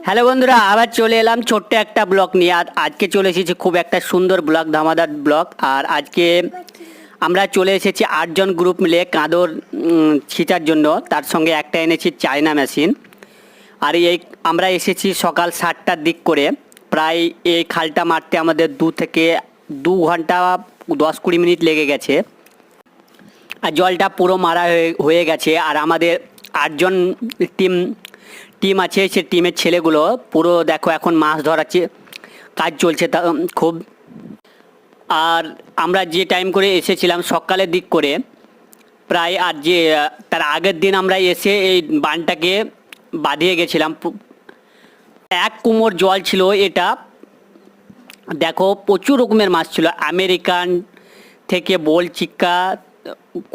Hello বন্ধুরা, আবার চলে এলাম ছোট্ট একটা ব্লগ নিয়ে। আর আজকে চলে এসেছি খুব একটা সুন্দর ব্লগ, ধামাদার ব্লগ। আর আজকে আমরা চলে এসেছি 8জন গ্রুপ মিলে কাঁদর ছিটার জন্য। তার সঙ্গে একটা এনেছি চায়না মেশিন। আর এই আমরা এসেছি সকাল 7টার দিক করে। প্রায় এই খালটা মারতে আমাদের 2 ঘন্টা 10-20 মিনিট লেগে গেছে। আর জলটা পুরো মারা হয়ে গেছে। আর আমাদের 8জন টিম আছে, সে টিমের ছেলেগুলো পুরো দেখো এখন মাছ ধরাচ্ছে, কাজ চলছে তা খুব। আর আমরা যে টাইম করে এসেছিলাম সকালের দিক করে প্রায়, আর যে তার আগের দিন আমরা এসে এই বানটাকে বাঁধিয়ে গেছিলাম। এক কুমোর জল ছিল এটা, দেখো প্রচুর রকমের মাছ ছিল। আমেরিকান থেকে বোল চিক্কা,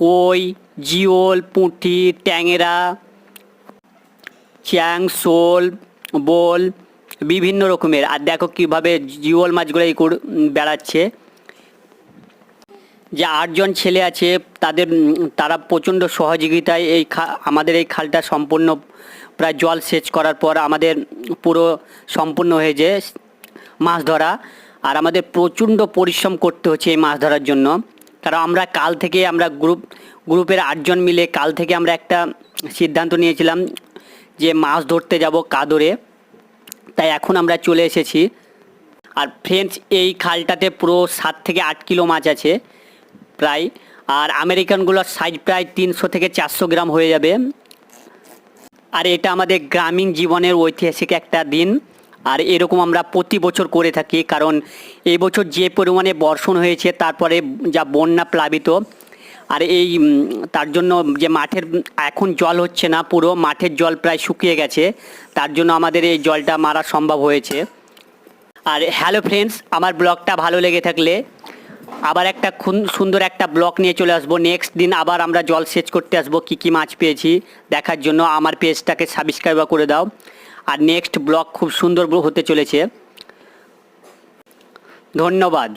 কই, জিওল, পুঁটি, ট্যাংরা, চ্যাং, শোল, বোল, বিভিন্ন রকমের। আর দেখো কীভাবে জিওল মাছগুলো বেড়াচ্ছে। যে 8জন ছেলে আছে তারা প্রচণ্ড সহযোগিতায় আমাদের এই খালটা সম্পূর্ণ প্রায় জল সেচ করার পর আমাদের পুরো সম্পূর্ণ হয়েছে মাছ ধরা। আর আমাদের প্রচণ্ড পরিশ্রম করতে হচ্ছে এই মাছ ধরার জন্য, কারণ আমরা কাল থেকে গ্রুপের 8জন মিলে কাল থেকে আমরা একটা সিদ্ধান্ত নিয়েছিলাম যে মাছ ধরতে যাব কাদরে। তাই এখন আমরা চলে এসেছি। আর ফ্রেন্ডস, এই খালটাতে পুরো 7 থেকে 8 কিলো মাছ আছে প্রায়। আর আমেরিকানগুলোর সাইজ প্রায় 300 থেকে 400 গ্রাম হয়ে যাবে। আর এটা আমাদের গ্রামীণ জীবনের ঐতিহাসিক একটা দিন। আর এরকম আমরা প্রতি বছর করে থাকি, কারণ এই বছর যে পরিমাণে বর্ষণ হয়েছে, তারপরে যা বন্যা প্লাবিত। আর তার জন্য যে মাঠের এখন জল হচ্ছে না, পুরো মাঠের জল প্রায় শুকিয়ে গেছে, তার জন্য আমাদের এই জলটা মারা সম্ভব হয়েছে। আর হ্যালো ফ্রেন্ডস, আমার ব্লগটা ভালো লেগে থাকলে আবার একটা সুন্দর একটা ব্লগ নিয়ে চলে আসবো। নেক্সট দিন আবার আমরা জল সেচ করতে আসবো, কী কী মাছ পেয়েছি দেখার জন্য। আমার পেজটাকে সাবস্ক্রাইব করে দাও। আর নেক্সট ব্লগ খুব সুন্দর হতে চলেছে। ধন্যবাদ।